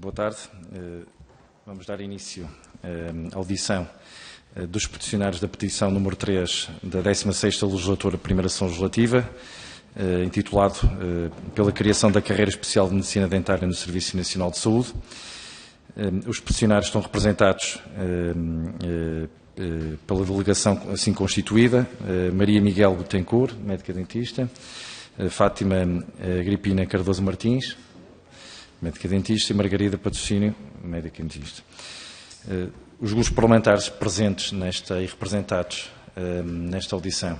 Boa tarde. Vamos dar início à audição dos peticionários da petição número 3 da 16ª Legislatura, primeira sessão legislativa, intitulado pela criação da carreira especial de Medicina Dentária no Serviço Nacional de Saúde. Os peticionários estão representados pela delegação assim constituída: Maria Miguel Betancourt, médica dentista, Fátima Agripina Cardoso Martins, médica dentista, e Margarida Patrocínio, médica dentista. Os grupos parlamentares presentes e representados nesta audição,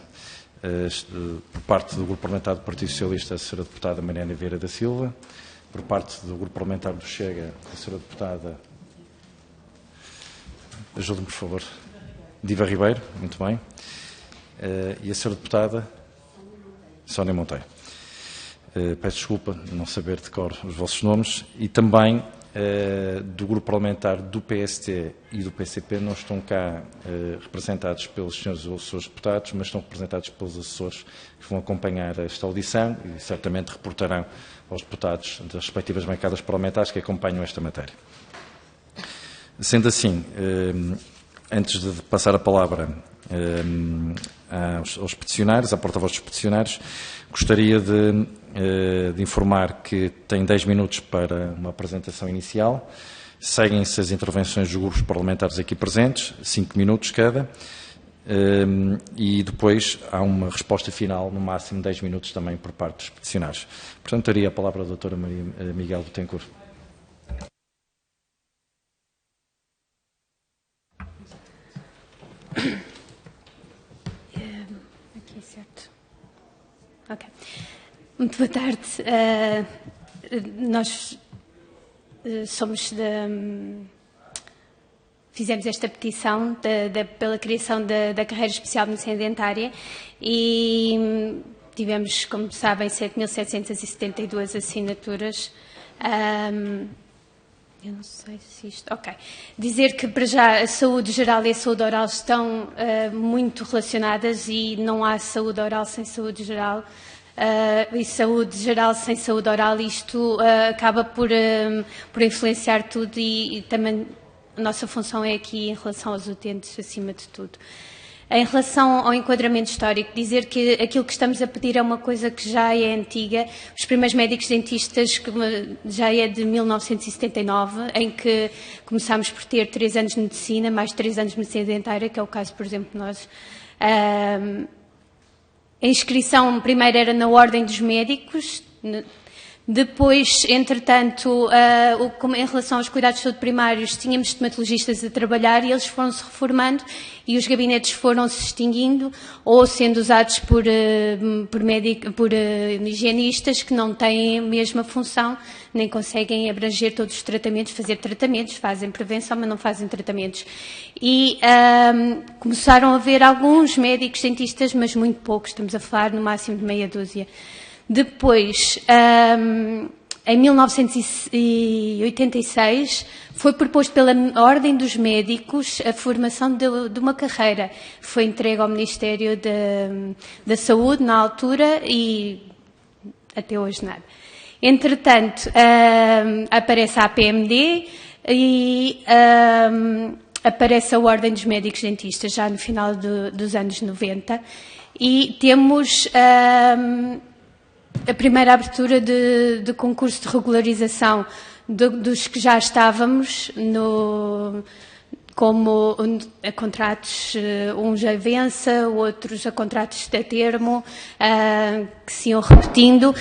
por parte do Grupo Parlamentar do Partido Socialista, a Sra. Deputada Mariana Vieira da Silva; por parte do Grupo Parlamentar do Chega, a Sra. Deputada, ajude-me por favor, Diva Ribeiro, muito bem, e a Sra. Deputada Sónia Monteiro. Peço desculpa não saber de cor os vossos nomes. E também do Grupo Parlamentar do PST e do PCP não estão cá representados pelos senhores assessores deputados, mas estão representados pelos assessores que vão acompanhar esta audição e certamente reportarão aos deputados das respectivas bancadas parlamentares que acompanham esta matéria. Sendo assim, antes de passar a palavra aos peticionários, à porta-voz dos peticionários, gostaria de informar que tem 10 minutos para uma apresentação inicial. Seguem-se as intervenções dos grupos parlamentares aqui presentes, 5 minutos cada, e depois há uma resposta final, no máximo 10 minutos também por parte dos peticionários. Portanto, daria a palavra à doutora Maria Miguel Betancourt. Aqui, certo. Ok. Muito boa tarde. Nós fizemos esta petição pela criação da carreira especial de medicina dentária e tivemos, como sabem, 7.772 assinaturas. Eu não sei se isto... Ok. Dizer que, para já, a saúde geral e a saúde oral estão muito relacionadas e não há saúde oral sem saúde geral. E saúde geral sem saúde oral, isto acaba por influenciar tudo e também a nossa função é aqui em relação aos utentes, acima de tudo. Em relação ao enquadramento histórico, dizer que aquilo que estamos a pedir é uma coisa que já é antiga. Os primeiros médicos dentistas já é de 1979, em que começámos por ter 3 anos de medicina, mais 3 anos de medicina dentária, que é o caso, por exemplo, de nós. A inscrição primeiro era na Ordem dos Médicos, depois, entretanto, em relação aos cuidados de saúde primários, tínhamos estomatologistas a trabalhar e eles foram-se reformando e os gabinetes foram-se extinguindo ou sendo usados por higienistas que não têm a mesma função, nem conseguem abranger todos os tratamentos, fazer tratamentos, fazem prevenção, mas não fazem tratamentos. E começaram a haver alguns médicos dentistas, mas muito poucos, estamos a falar no máximo de meia dúzia. Depois, em 1986, foi proposto pela Ordem dos Médicos a formação de uma carreira. Foi entregue ao Ministério da Saúde na altura e até hoje nada. Entretanto, aparece a APMD e aparece a Ordem dos Médicos Dentistas já no final dos anos 90 e temos a primeira abertura de concurso de regularização dos que já estávamos como a contratos, uns a vença, outros a contratos a termo, que se iam repetindo.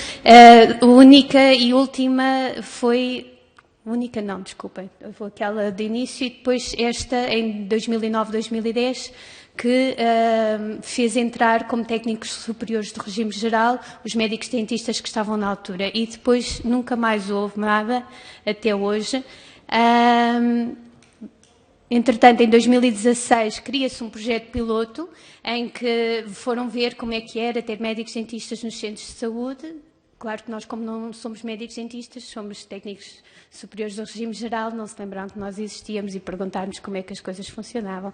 A única e última foi... Única não, desculpem, foi aquela de início e depois esta em 2009, 2010, que fez entrar como técnicos superiores do regime geral os médicos dentistas que estavam na altura. E depois nunca mais houve nada, até hoje. Entretanto, em 2016, cria-se um projeto piloto em que foram ver como é que era ter médicos dentistas nos centros de saúde. Claro que nós, como não somos médicos dentistas, somos técnicos superiores do regime geral, não se lembraram que nós existíamos e perguntarmos como é que as coisas funcionavam.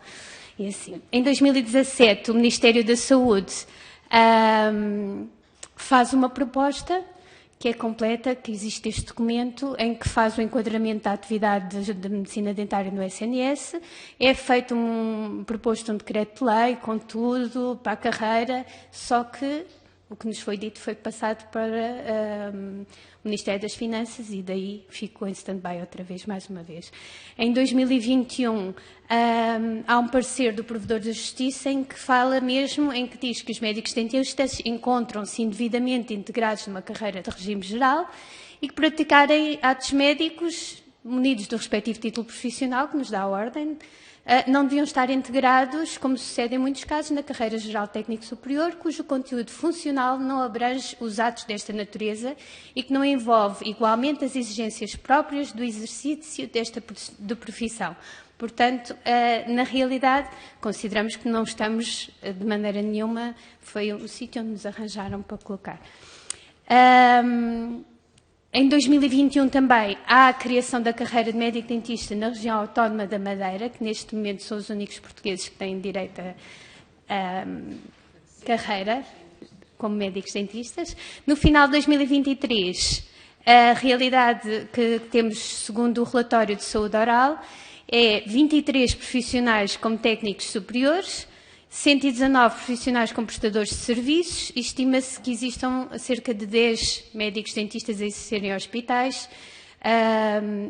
E assim, em 2017, o Ministério da Saúde faz uma proposta que é completa, que existe este documento em que faz o enquadramento da atividade de medicina dentária no SNS, é feito proposto um decreto-lei com tudo para a carreira, só que o que nos foi dito foi passado para o Ministério das Finanças e daí ficou em stand-by outra vez, mais uma vez. Em 2021, há um parecer do Provedor da Justiça em que fala mesmo, em que diz que os médicos dentistas encontram-se indevidamente integrados numa carreira de regime geral e que praticarem atos médicos munidos do respectivo título profissional, que nos dá a ordem, não deviam estar integrados, como sucede em muitos casos, na carreira geral técnico superior, cujo conteúdo funcional não abrange os atos desta natureza e que não envolve igualmente as exigências próprias do exercício desta profissão. Portanto, na realidade, consideramos que não estamos, de maneira nenhuma, foi o sítio onde nos arranjaram para colocar. Em 2021 também há a criação da carreira de médico dentista na região autónoma da Madeira, que neste momento são os únicos portugueses que têm direito a carreira como médicos dentistas. No final de 2023, a realidade que temos, segundo o relatório de saúde oral, é 23 profissionais como técnicos superiores, 119 profissionais como prestadores de serviços e estima-se que existam cerca de 10 médicos dentistas a exercerem em hospitais,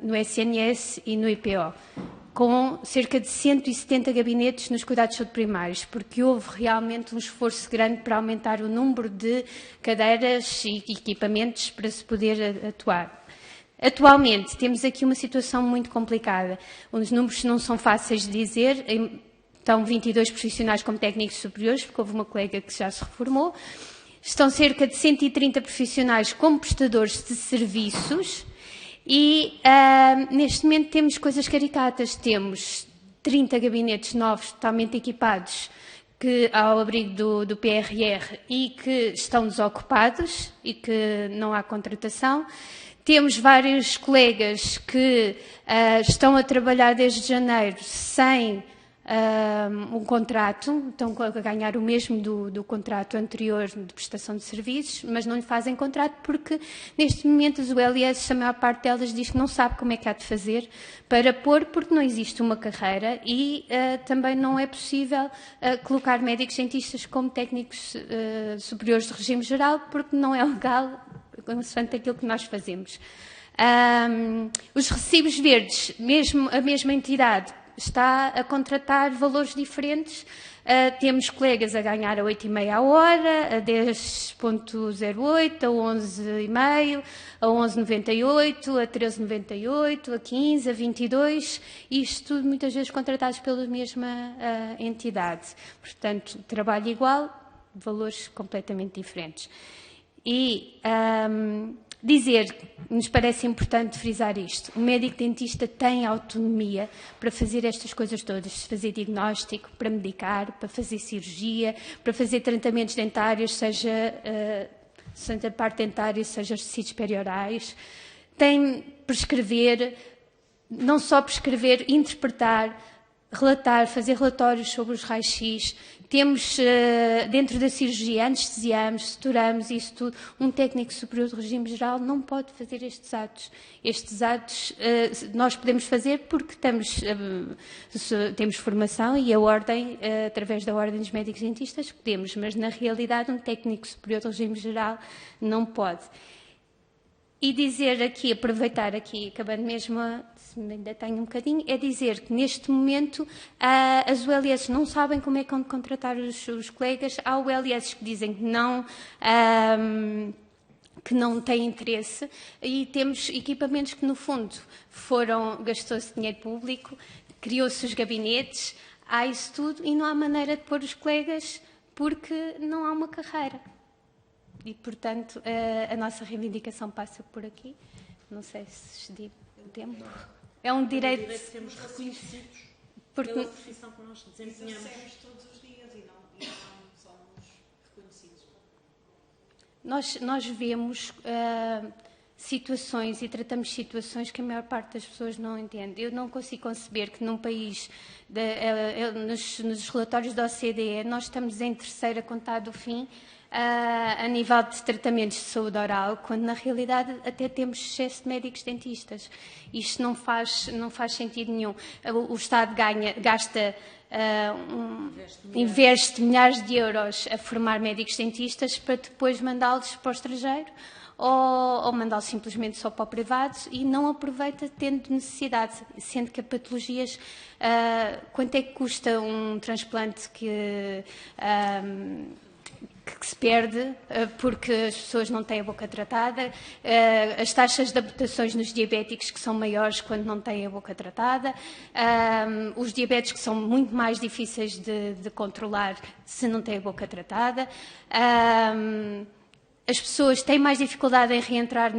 no SNS e no IPO, com cerca de 170 gabinetes nos cuidados de saúde primários, porque houve realmente um esforço grande para aumentar o número de cadeiras e equipamentos para se poder atuar. Atualmente, temos aqui uma situação muito complicada. Os números não são fáceis de dizer. Estão 22 profissionais como técnicos superiores, porque houve uma colega que já se reformou. Estão cerca de 130 profissionais como prestadores de serviços e, neste momento, temos coisas caricatas. Temos 30 gabinetes novos, totalmente equipados, que ao abrigo do PRR e que estão desocupados e que não há contratação. Temos vários colegas que estão a trabalhar desde janeiro sem um contrato, estão a ganhar o mesmo do contrato anterior de prestação de serviços, mas não lhe fazem contrato porque, neste momento, as ULS, a maior parte delas diz que não sabe como é que há de fazer para pôr, porque não existe uma carreira e também não é possível colocar médicos dentistas como técnicos superiores de regime geral, porque não é legal, consoante aquilo que nós fazemos. Os recibos verdes, mesmo a mesma entidade, está a contratar valores diferentes. Temos colegas a ganhar a 8,5 a hora, a 10,08, a 11,5, a 11,98, a 13,98, a 15, a 22, isto tudo muitas vezes contratados pela mesma entidade. Portanto, trabalho igual, valores completamente diferentes. E dizer, nos parece importante frisar isto, o médico dentista tem autonomia para fazer estas coisas todas, fazer diagnóstico, para medicar, para fazer cirurgia, para fazer tratamentos dentários, seja a parte dentária, seja os tecidos periorais, tem prescrever, não só prescrever, interpretar, relatar, fazer relatórios sobre os raios-x. Temos, dentro da cirurgia, anestesiamos, suturamos, isso tudo. Um técnico superior de regime geral não pode fazer estes atos. Estes atos nós podemos fazer porque temos formação e a ordem, através da ordem dos médicos dentistas, podemos, mas na realidade um técnico superior de regime geral não pode. E dizer aqui, aproveitar aqui, acabando mesmo, se ainda tenho um bocadinho, é dizer que neste momento as ULS não sabem como é que vão contratar os colegas. Há ULS que dizem que não têm interesse e temos equipamentos que no fundo gastou-se dinheiro público, criou-se os gabinetes, há isso tudo e não há maneira de pôr os colegas porque não há uma carreira. E, portanto, a nossa reivindicação passa por aqui. Não sei se excedi o tempo. É um direito que temos reconhecidos porque pela profissão que nós desempenhamos. Exercemos todos os dias e não somos reconhecidos. Nós vemos situações e tratamos situações que a maior parte das pessoas não entende. Eu não consigo conceber que num país, nos relatórios da OCDE, nós estamos em terceira contada do fim, a nível de tratamentos de saúde oral, quando na realidade até temos excesso de médicos dentistas. Isto não faz sentido nenhum. O Estado gasta, investe milhares de euros a formar médicos dentistas para depois mandá-los para o estrangeiro ou mandá-los simplesmente só para o privado e não aproveita tendo necessidade, sendo que a patologias... quanto é que custa um transplante que se perde porque as pessoas não têm a boca tratada, as taxas de amputações nos diabéticos que são maiores quando não têm a boca tratada, os diabetes que são muito mais difíceis de controlar se não têm a boca tratada, as pessoas têm mais dificuldade em reentrar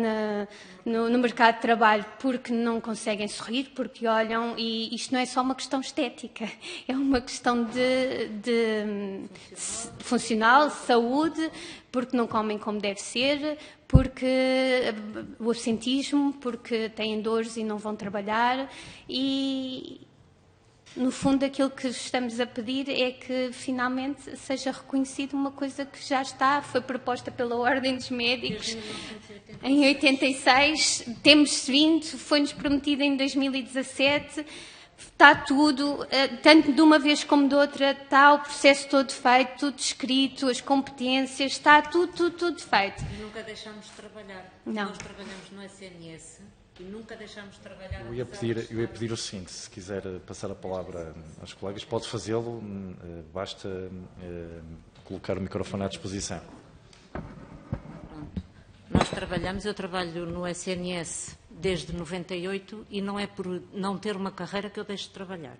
no mercado de trabalho porque não conseguem sorrir, porque olham, e isto não é só uma questão estética, é uma questão de funcional, saúde, porque não comem como deve ser, porque o absentismo, porque têm dores e não vão trabalhar e... No fundo, aquilo que estamos a pedir é que, finalmente, seja reconhecido uma coisa que já está, foi proposta pela Ordem dos Médicos em 86, temos vindo, foi-nos prometido em 2017, está tudo, tanto de uma vez como de outra, está o processo todo feito, tudo escrito, as competências, está tudo feito. E nunca deixamos de trabalhar. Não. Nós trabalhamos no SNS. E nunca deixamos de trabalhar. Eu ia pedir o seguinte, se quiser passar a palavra aos colegas, pode fazê-lo, basta colocar o microfone à disposição. Pronto. Nós trabalhamos, eu trabalho no SNS desde 98 e não é por não ter uma carreira que eu deixo de trabalhar.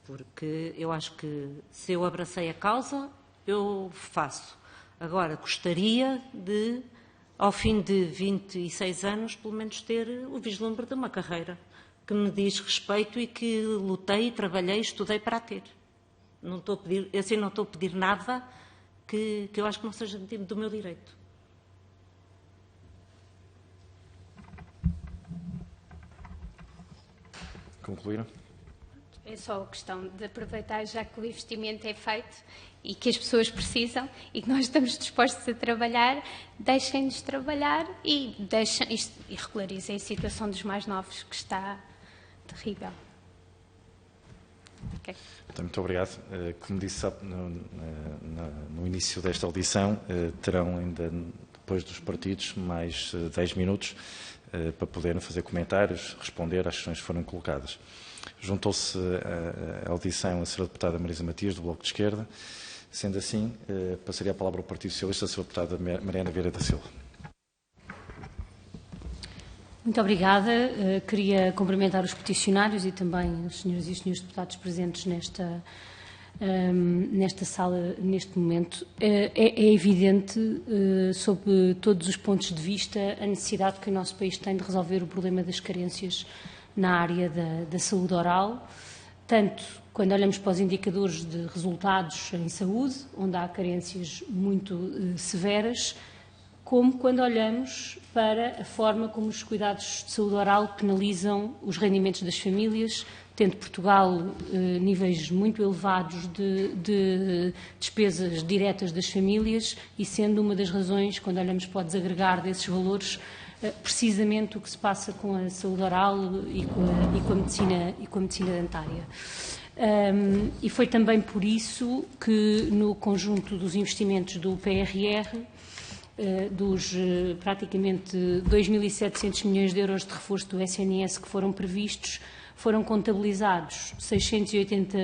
Porque eu acho que se eu abracei a causa, eu faço. Agora, gostaria de... ao fim de 26 anos, pelo menos ter o vislumbre de uma carreira que me diz respeito e que lutei, trabalhei, estudei para a ter. Não estou a pedir, assim não estou a pedir nada que eu acho que não seja do meu direito. Concluíram? É só a questão de aproveitar, já que o investimento é feito e que as pessoas precisam e que nós estamos dispostos a trabalhar, deixem-nos trabalhar e regularizem a situação dos mais novos, que está terrível. Okay. Então, muito obrigado. Como disse no início desta audição, terão ainda, depois dos partidos, mais 10 minutos para poderem fazer comentários, responder às questões que foram colocadas. Juntou-se à audição a Sra. Deputada Marisa Matias, do Bloco de Esquerda. Sendo assim, passaria a palavra ao Partido Socialista, a Sra. Deputada Mariana Vieira da Silva. Muito obrigada. Queria cumprimentar os peticionários e também os senhores e os senhores deputados presentes nesta sala, neste momento. É evidente, sob todos os pontos de vista, a necessidade que o nosso país tem de resolver o problema das carências na área da saúde oral, tanto quando olhamos para os indicadores de resultados em saúde, onde há carências muito severas, como quando olhamos para a forma como os cuidados de saúde oral penalizam os rendimentos das famílias, tendo Portugal níveis muito elevados de despesas diretas das famílias e sendo uma das razões, quando olhamos para o desagregar desses valores, precisamente o que se passa com a saúde oral e com a medicina dentária. E foi também por isso que, no conjunto dos investimentos do PRR, dos praticamente 2.700 milhões de euros de reforço do SNS que foram previstos, foram contabilizados 680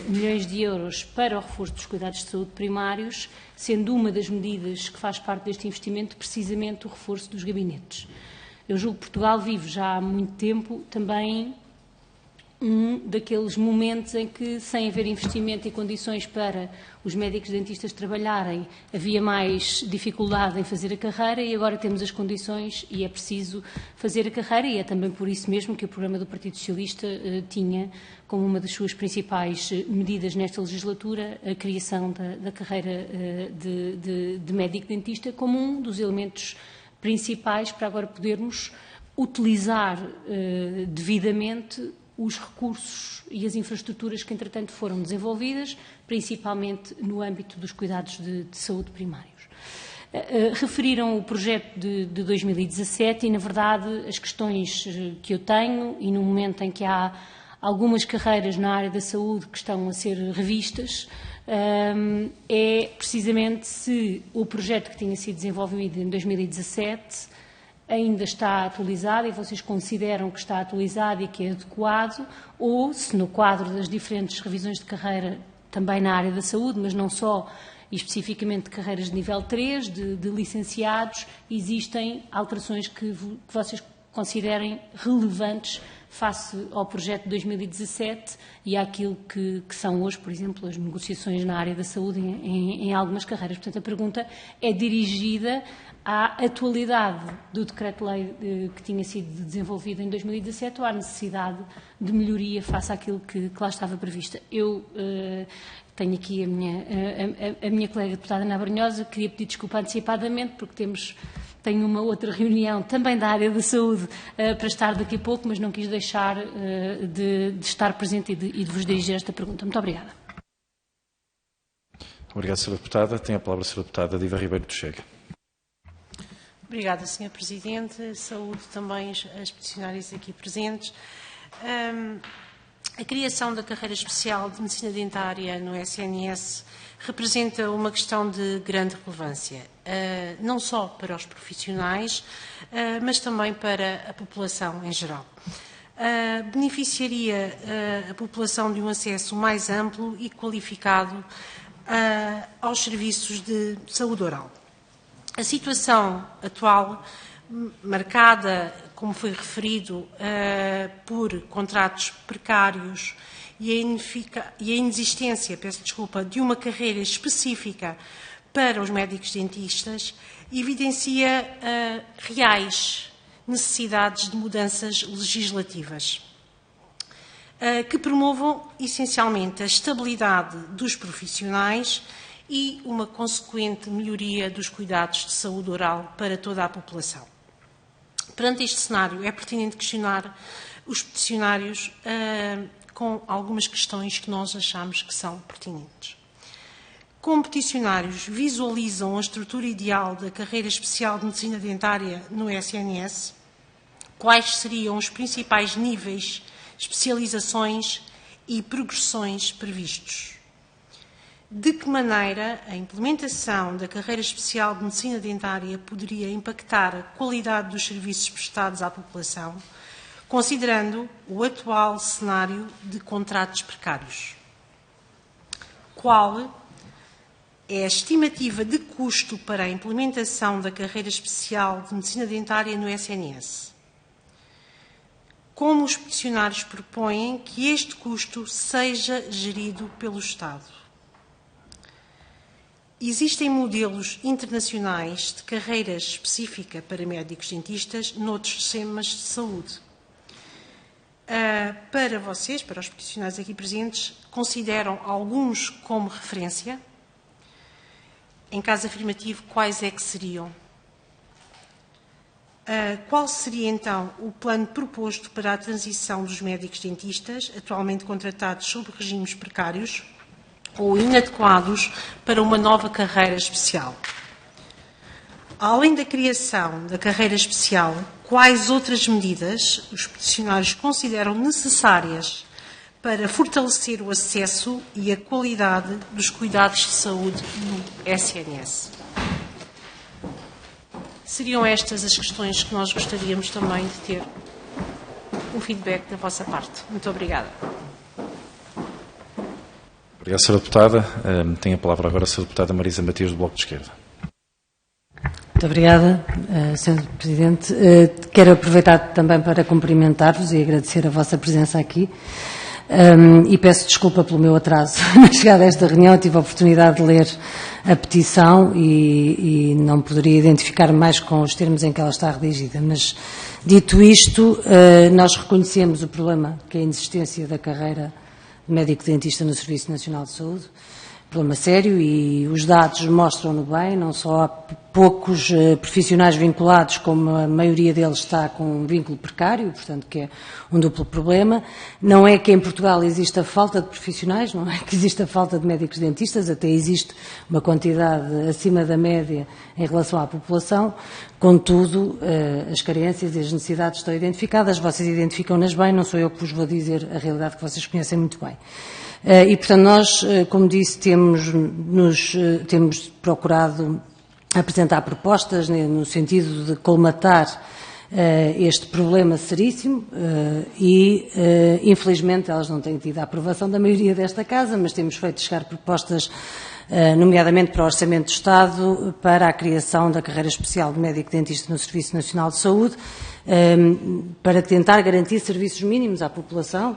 milhões de euros para o reforço dos cuidados de saúde primários, sendo uma das medidas que faz parte deste investimento precisamente o reforço dos gabinetes. Eu julgo que Portugal vive já há muito tempo também daqueles momentos em que, sem haver investimento e condições para os médicos dentistas trabalharem, havia mais dificuldade em fazer a carreira e agora temos as condições e é preciso fazer a carreira e é também por isso mesmo que o programa do Partido Socialista tinha como uma das suas principais medidas nesta legislatura a criação da carreira de médico dentista como um dos elementos principais para agora podermos utilizar devidamente os recursos e as infraestruturas que, entretanto, foram desenvolvidas, principalmente no âmbito dos cuidados de saúde primários. Referiram o projeto de 2017 e, na verdade, as questões que eu tenho, e no momento em que há algumas carreiras na área da saúde que estão a ser revistas, é precisamente se o projeto que tinha sido desenvolvido em 2017 ainda está atualizado e vocês consideram que está atualizado e que é adequado, ou se no quadro das diferentes revisões de carreira também na área da saúde, mas não só, e especificamente de carreiras de nível 3, de licenciados, existem alterações que vocês considerem relevantes face ao projeto de 2017 e àquilo que são hoje, por exemplo, as negociações na área da saúde em algumas carreiras. Portanto, a pergunta é dirigida à atualidade do decreto-lei que tinha sido desenvolvido em 2017 ou à necessidade de melhoria face àquilo que lá estava prevista. Eu tenho aqui a minha colega deputada Ana Brunhosa, queria pedir desculpa antecipadamente porque tenho uma outra reunião também da área da saúde para estar daqui a pouco, mas não quis deixar de estar presente e de vos dirigir esta pergunta. Muito obrigada. Obrigado, Sra. Deputada. Tem a palavra a Sra. Deputada Diva Ribeiro do Chega. Obrigada, Sr. Presidente. Saúde também as peticionárias aqui presentes. A criação da carreira especial de medicina dentária no SNS representa uma questão de grande relevância, não só para os profissionais, mas também para a população em geral. Beneficiaria a população de um acesso mais amplo e qualificado aos serviços de saúde oral. A situação atual, marcada, como foi referido, por contratos precários e a inexistência, de uma carreira específica para os médicos dentistas, evidencia reais necessidades de mudanças legislativas que promovam essencialmente a estabilidade dos profissionais e uma consequente melhoria dos cuidados de saúde oral para toda a população. Perante este cenário, é pertinente questionar os peticionários com algumas questões que nós achamos que são pertinentes. Como peticionários visualizam a estrutura ideal da carreira especial de medicina dentária no SNS, quais seriam os principais níveis, especializações e progressões previstos? De que maneira a implementação da carreira especial de medicina dentária poderia impactar a qualidade dos serviços prestados à população, considerando o atual cenário de contratos precários? Qual é a estimativa de custo para a implementação da carreira especial de medicina dentária no SNS? Como os peticionários propõem que este custo seja gerido pelo Estado? Existem modelos internacionais de carreira específica para médicos dentistas noutros sistemas de saúde. Para vocês, para os profissionais aqui presentes, consideram alguns como referência? Em caso afirmativo, quais é que seriam? Qual seria, então, o plano proposto para a transição dos médicos dentistas, atualmente contratados sob regimes precários ou inadequados para uma nova carreira especial? Além da criação da carreira especial, quais outras medidas os peticionários consideram necessárias para fortalecer o acesso e a qualidade dos cuidados de saúde no SNS? Seriam estas as questões que nós gostaríamos também de ter um feedback da vossa parte. Muito obrigada. Obrigado, Sra. Deputada. Tem a palavra agora a Sra. Deputada Marisa Matias, do Bloco de Esquerda. Muito obrigada, Sr. Presidente. Quero aproveitar também para cumprimentar-vos e agradecer a vossa presença aqui. E peço desculpa pelo meu atraso na chegada a esta reunião. Tive a oportunidade de ler a petição e não poderia identificar mais com os termos em que ela está redigida. Mas, dito isto, nós reconhecemos o problema que é a inexistência da carreira de médico-dentista no Serviço Nacional de Saúde. problema sério e os dados mostram-no bem, não só há poucos profissionais vinculados, como a maioria deles está com um vínculo precário, portanto que é um duplo problema. Não é que em Portugal exista falta de profissionais, não é que exista falta de médicos dentistas, até existe uma quantidade acima da média em relação à população, contudo as carências e as necessidades estão identificadas, vocês identificam-nas bem, não sou eu que vos vou dizer a realidade que vocês conhecem muito bem. E, portanto, nós, como disse, temos procurado apresentar propostas no sentido de colmatar este problema seríssimo e, infelizmente, elas não têm tido a aprovação da maioria desta Casa, mas temos feito chegar propostas, nomeadamente para o Orçamento do Estado, para a criação da carreira especial de médico-dentista no Serviço Nacional de Saúde, para tentar garantir serviços mínimos à população,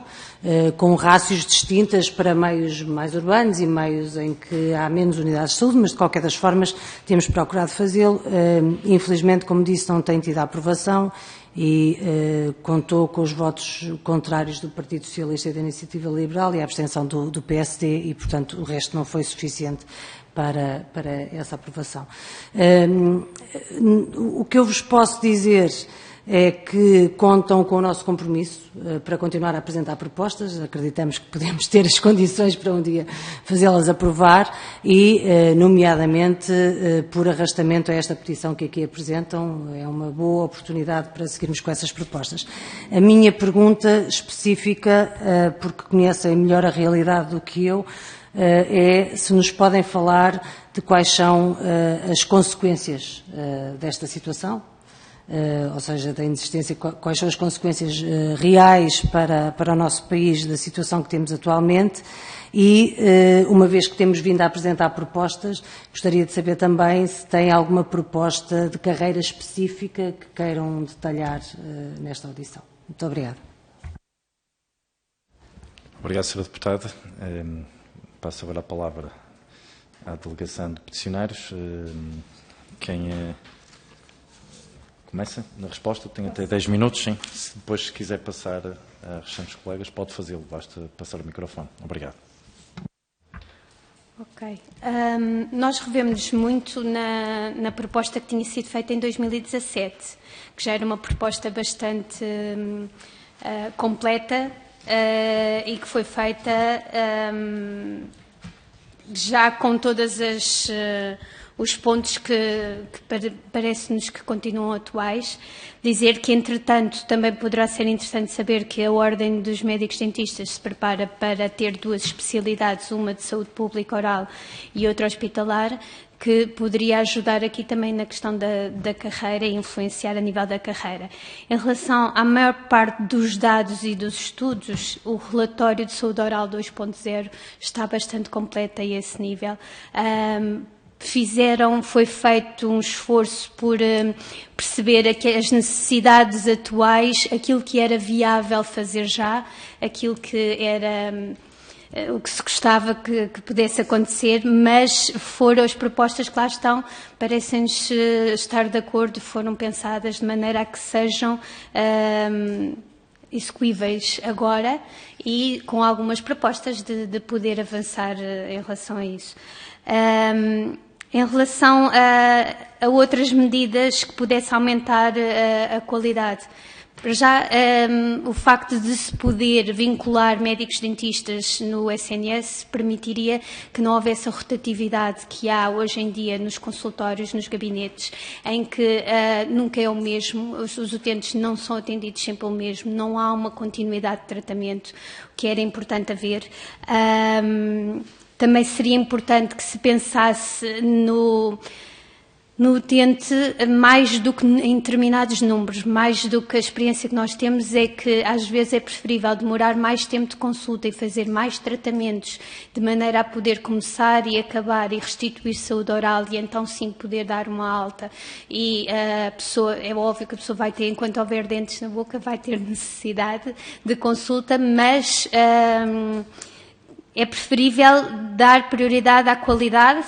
com rácios distintas para meios mais urbanos e meios em que há menos unidades de saúde, mas de qualquer das formas temos procurado fazê-lo. Infelizmente, como disse, não tem tido a aprovação e contou com os votos contrários do Partido Socialista e da Iniciativa Liberal e a abstenção do PSD e, portanto, o resto não foi suficiente para essa aprovação. O que eu vos posso dizer é que contam com o nosso compromisso para continuar a apresentar propostas. Acreditamos que podemos ter as condições para um dia fazê-las aprovar e, nomeadamente, por arrastamento a esta petição que aqui apresentam, é uma boa oportunidade para seguirmos com essas propostas. A minha pergunta específica, porque conhecem melhor a realidade do que eu, é se nos podem falar de quais são as consequências desta situação, ou seja, da inexistência, quais são as consequências reais para o nosso país da situação que temos atualmente e, uma vez que temos vindo a apresentar propostas, gostaria de saber também se tem alguma proposta de carreira específica que queiram detalhar nesta audição. Muito obrigada. Obrigado, Sra. Deputada. Passo agora a palavra à delegação de peticionários. Quem começa na resposta? Tem até 10 minutos, sim. Se depois quiser passar a restantes colegas, pode fazê-lo. Basta passar o microfone. Obrigado. Ok. Nós revemos-nos muito na proposta que tinha sido feita em 2017, que já era uma proposta bastante completa e que foi feita já com todas os pontos que parece-nos que continuam atuais. Dizer que, entretanto, também poderá ser interessante saber que a Ordem dos Médicos Dentistas se prepara para ter duas especialidades, uma de saúde pública oral e outra hospitalar, que poderia ajudar aqui também na questão da carreira e influenciar a nível da carreira. Em relação à maior parte dos dados e dos estudos, o relatório de saúde oral 2.0 está bastante completo a esse nível. Foi feito um esforço por perceber as necessidades atuais, aquilo que era viável fazer já, aquilo que era o que se gostava que pudesse acontecer, mas foram as propostas que lá estão, parecem-nos estar de acordo, foram pensadas de maneira a que sejam execuíveis agora e com algumas propostas de poder avançar em relação a isso. Em relação a outras medidas que pudessem aumentar a qualidade, para já o facto de se poder vincular médicos dentistas no SNS permitiria que não houvesse a rotatividade que há hoje em dia nos consultórios, nos gabinetes, em que nunca é o mesmo, os utentes não são atendidos sempre o mesmo, não há uma continuidade de tratamento, o que era importante haver. Também seria importante que se pensasse no utente mais do que em determinados números, mais do que a experiência que nós temos é que às vezes é preferível demorar mais tempo de consulta e fazer mais tratamentos de maneira a poder começar e acabar e restituir saúde oral e então sim poder dar uma alta e a pessoa, é óbvio que a pessoa vai ter, enquanto houver dentes na boca, vai ter necessidade de consulta, mas é preferível dar prioridade à qualidade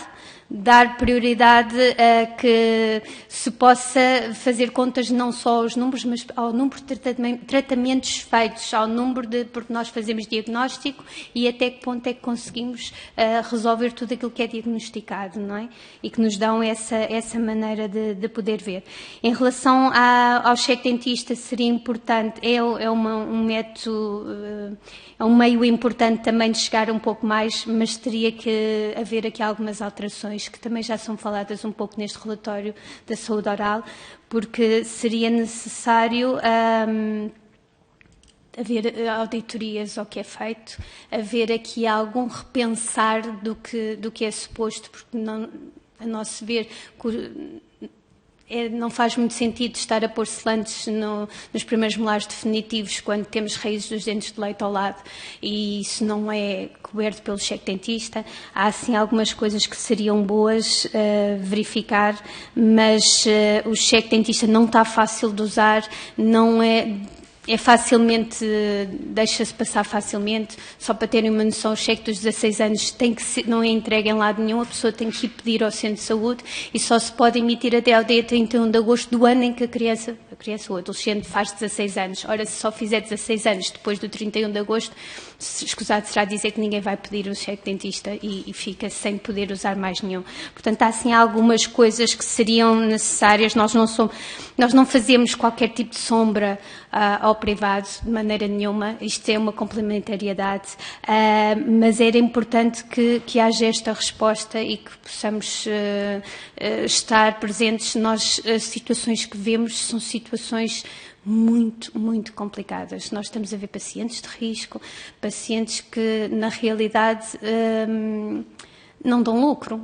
dar prioridade a que se possa fazer contas não só aos números, mas ao número de tratamentos feitos, ao número de, porque nós fazemos diagnóstico e até que ponto é que conseguimos resolver tudo aquilo que é diagnosticado, não é? E que nos dão essa maneira de poder ver. Em relação ao cheque dentista, seria importante, um método, é um meio importante também de chegar um pouco mais, mas teria que haver aqui algumas alterações que também já são faladas um pouco neste relatório da saúde oral, porque seria necessário haver auditorias ao que é feito, haver aqui algum repensar do que é suposto, porque não, a nosso ver não faz muito sentido estar a pôr selantes nos primeiros molares definitivos quando temos raízes dos dentes de leite ao lado e isso não é coberto pelo cheque dentista. Há, sim, algumas coisas que seriam boas verificar, mas o cheque dentista não está fácil de usar, não é facilmente, deixa-se passar facilmente. Só para terem uma noção, o cheque dos 16 anos não é entregue em lado nenhum, a pessoa tem que ir pedir ao centro de saúde e só se pode emitir até ao dia 31 de agosto do ano em que a criança ou adolescente faz 16 anos. Ora, se só fizer 16 anos depois do 31 de agosto, escusado será dizer que ninguém vai pedir o cheque dentista e fica sem poder usar mais nenhum. Portanto, há assim algumas coisas que seriam necessárias. Nós não fazemos qualquer tipo de sombra ao privado, de maneira nenhuma. Isto é uma complementariedade, mas era importante que haja esta resposta e que possamos estar presentes. As situações que vemos são situações muito, muito complicadas. Nós estamos a ver pacientes de risco, pacientes que, na realidade, não dão lucro,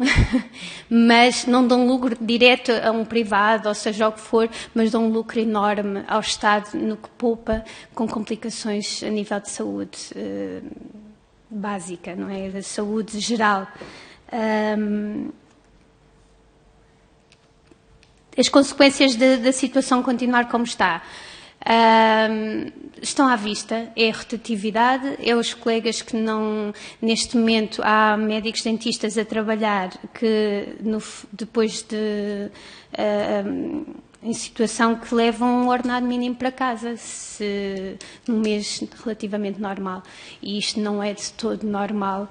mas não dão lucro direto a um privado, ou seja, o que for, mas dão um lucro enorme ao Estado no que poupa com complicações a nível de saúde básica, não é? Da saúde geral. As consequências da situação continuar como está estão à vista, é a rotatividade, é os colegas que não, neste momento há médicos dentistas a trabalhar que depois de em situação que levam um ordenado mínimo para casa, num mês relativamente normal, e isto não é de todo normal.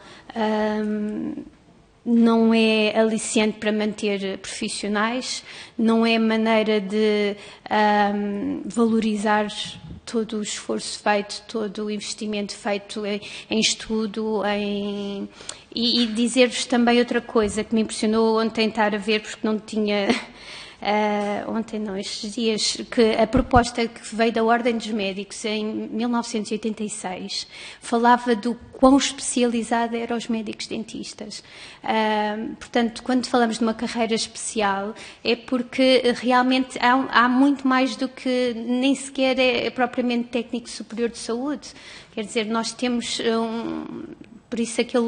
Não é aliciante para manter profissionais, não é maneira de valorizar todo o esforço feito, todo o investimento feito em estudo, e dizer-vos também outra coisa que me impressionou ontem estar a ver, porque não tinha... ontem não, estes dias, que a proposta que veio da Ordem dos Médicos em 1986 falava do quão especializada eram os médicos dentistas. Portanto, quando falamos de uma carreira especial, é porque realmente há muito mais do que nem sequer é propriamente técnico superior de saúde. Quer dizer, nós temos por isso aquele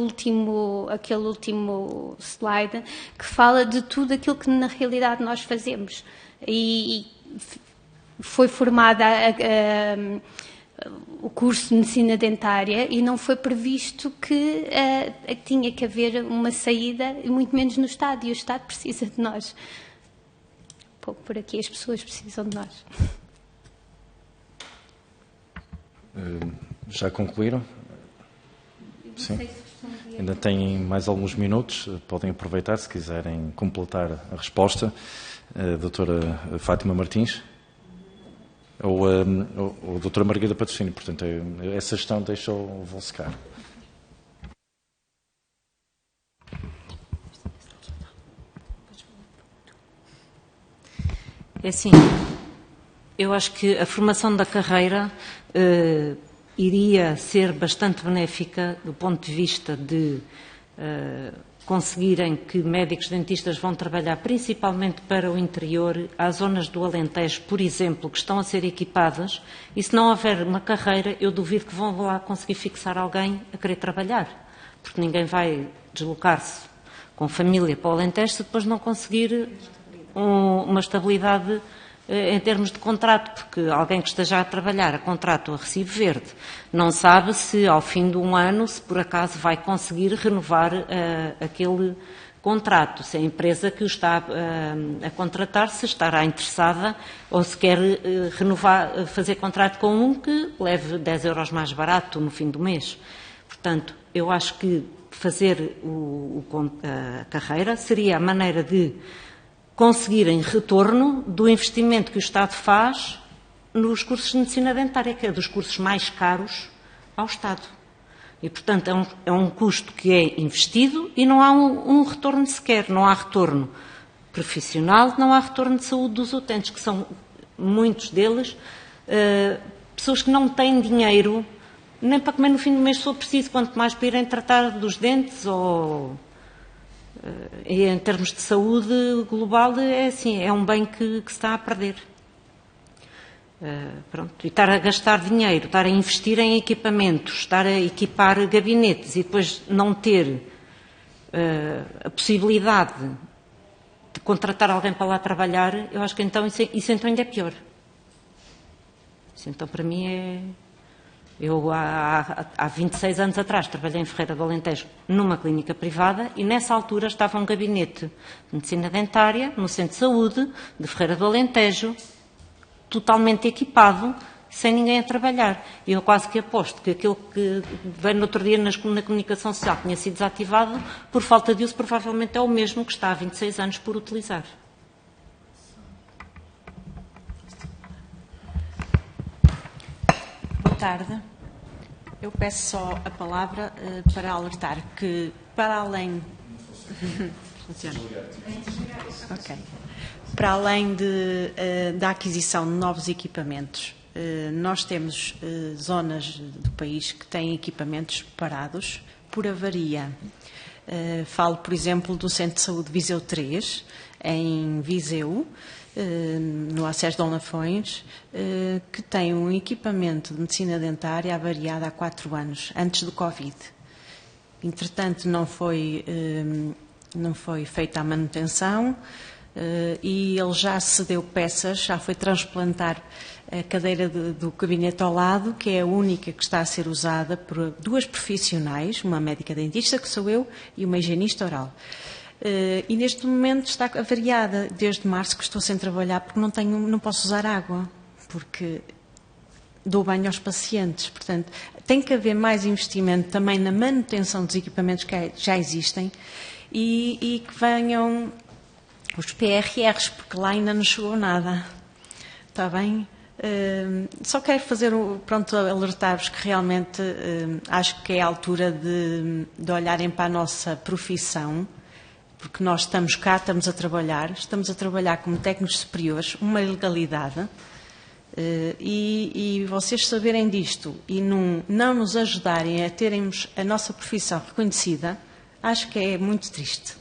último slide que fala de tudo aquilo que na realidade nós fazemos. E foi formada o curso de medicina dentária e não foi previsto que tinha que haver uma saída, e muito menos no Estado, e o Estado precisa de nós. Um pouco por aqui, as pessoas precisam de nós. Já concluíram? Sim. Ainda têm mais alguns minutos, podem aproveitar se quiserem completar a resposta. Doutora Fátima Martins ou doutora Margarida Patrocínio. Portanto, essa gestão deixa o vosso cargo. É assim, eu acho que a formação da carreira iria ser bastante benéfica do ponto de vista de conseguirem que médicos dentistas vão trabalhar principalmente para o interior, às zonas do Alentejo, por exemplo, que estão a ser equipadas, e se não houver uma carreira, eu duvido que vão lá conseguir fixar alguém a querer trabalhar, porque ninguém vai deslocar-se com família para o Alentejo se depois não conseguir uma estabilidade em termos de contrato, porque alguém que esteja a trabalhar a contrato a recibo verde não sabe se ao fim de um ano, se por acaso vai conseguir renovar aquele contrato, se a empresa que o está a contratar se estará interessada ou se quer renovar, fazer contrato com um que leve 10 euros mais barato no fim do mês. Portanto, eu acho que fazer a carreira seria a maneira de conseguirem retorno do investimento que o Estado faz nos cursos de medicina dentária, que é dos cursos mais caros ao Estado. E, portanto, é um custo que é investido e não há um retorno sequer. Não há retorno profissional, não há retorno de saúde dos utentes, que são, muitos deles, pessoas que não têm dinheiro nem para comer no fim do mês se for preciso, quanto mais para irem tratar dos dentes ou... E em termos de saúde global, é assim, é um bem que se está a perder. Pronto. E estar a gastar dinheiro, estar a investir em equipamentos, estar a equipar gabinetes e depois não ter a possibilidade de contratar alguém para lá trabalhar, eu acho que então isso então ainda é pior. Isso então para mim é... Eu, há 26 anos atrás, trabalhei em Ferreira do Alentejo numa clínica privada e, nessa altura, estava um gabinete de medicina dentária no Centro de Saúde de Ferreira do Alentejo, totalmente equipado, sem ninguém a trabalhar. E eu quase que aposto que aquele que veio no outro dia na comunicação social tinha sido desativado por falta de uso, provavelmente é o mesmo que está há 26 anos por utilizar. Boa tarde. Eu peço só a palavra para alertar que, para além... Funciona. Ok. Para além da aquisição de novos equipamentos, nós temos zonas do país que têm equipamentos parados por avaria. Falo, por exemplo, do Centro de Saúde Viseu 3, em Viseu, no acesso de Lafões, que tem um equipamento de medicina dentária avariado há 4 anos, antes do Covid. Entretanto, não foi feita a manutenção e ele já cedeu peças, já foi transplantar a cadeira do gabinete ao lado, que é a única que está a ser usada por 2 profissionais, uma médica dentista, que sou eu, e uma higienista oral. E neste momento está avariada desde março que estou sem trabalhar porque não posso usar água, porque dou banho aos pacientes. Portanto, tem que haver mais investimento também na manutenção dos equipamentos que já existem e que venham os PRRs, porque lá ainda não chegou nada. Está bem? Só quero alertar-vos que realmente acho que é a altura de olharem para a nossa profissão, porque nós estamos cá, estamos a trabalhar como técnicos superiores, uma ilegalidade, e vocês saberem disto e não nos ajudarem a termos a nossa profissão reconhecida, acho que é muito triste.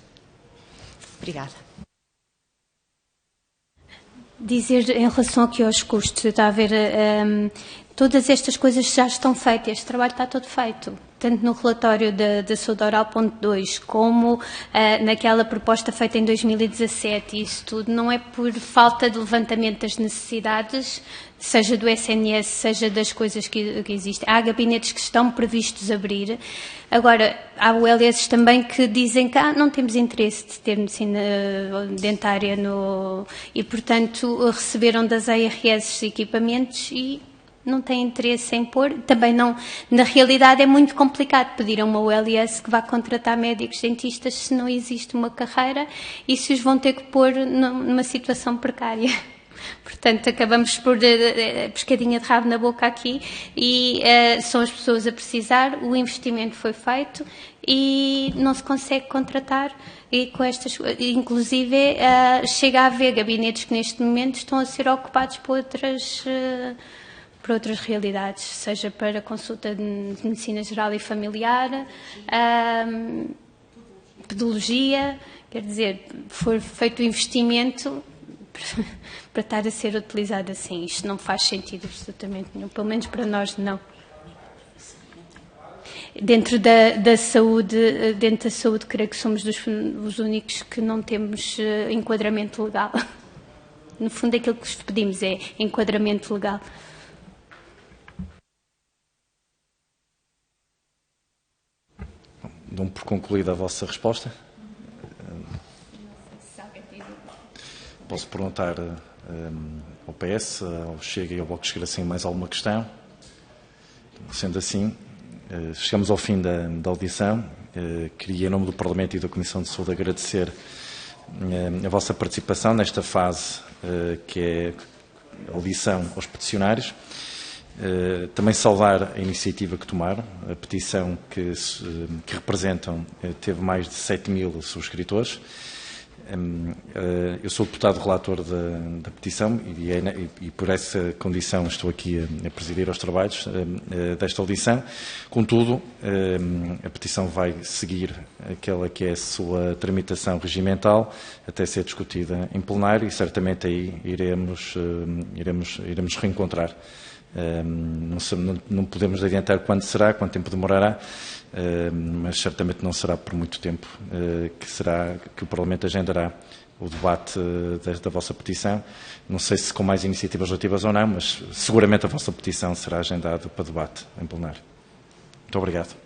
Obrigada. Dizer em relação aqui aos custos, está a ver, todas estas coisas já estão feitas, este trabalho está todo feito, tanto no relatório da Saúde Oral ponto 2, como naquela proposta feita em 2017, isso tudo não é por falta de levantamento das necessidades, seja do SNS, seja das coisas que existem. Há gabinetes que estão previstos abrir. Agora, há ULS também que dizem que não temos interesse de ter medicina dentária e, portanto, receberam das ARS equipamentos e não têm interesse em pôr. Também não, na realidade é muito complicado pedir a uma ULS que vá contratar médicos dentistas se não existe uma carreira e se os vão ter que pôr numa situação precária. Portanto, acabamos por pescadinha de rabo na boca aqui e são as pessoas a precisar, o investimento foi feito e não se consegue contratar e com estas, inclusive chega a haver gabinetes que neste momento estão a ser ocupados por outras realidades, seja para consulta de medicina geral e familiar, pedologia, quer dizer, foi feito o investimento para estar a ser utilizado assim. Isto não faz sentido absolutamente nenhum, pelo menos para nós não. Dentro da saúde, creio que somos os únicos que não temos enquadramento legal. No fundo, aquilo que vos pedimos é enquadramento legal. Dou por concluída a vossa resposta. Posso perguntar ao PS, ao Chega e ao Bloco de Esquerda sem mais alguma questão? Sendo assim, chegamos ao fim da audição. Queria, em nome do Parlamento e da Comissão de Saúde, agradecer a vossa participação nesta fase que é a audição aos peticionários. Também saudar a iniciativa que tomaram, a petição que representam teve mais de 7.000 subscritores. Eu sou o deputado relator da petição e por essa condição estou aqui a presidir os trabalhos desta audição. Contudo, a petição vai seguir aquela que é a sua tramitação regimental até ser discutida em plenário e certamente aí iremos reencontrar. Não podemos adiantar quando será, quanto tempo demorará, mas certamente não será por muito tempo que o Parlamento agendará o debate da vossa petição. Não sei se com mais iniciativas legislativas ou não, mas seguramente a vossa petição será agendada para debate em plenário. Muito obrigado.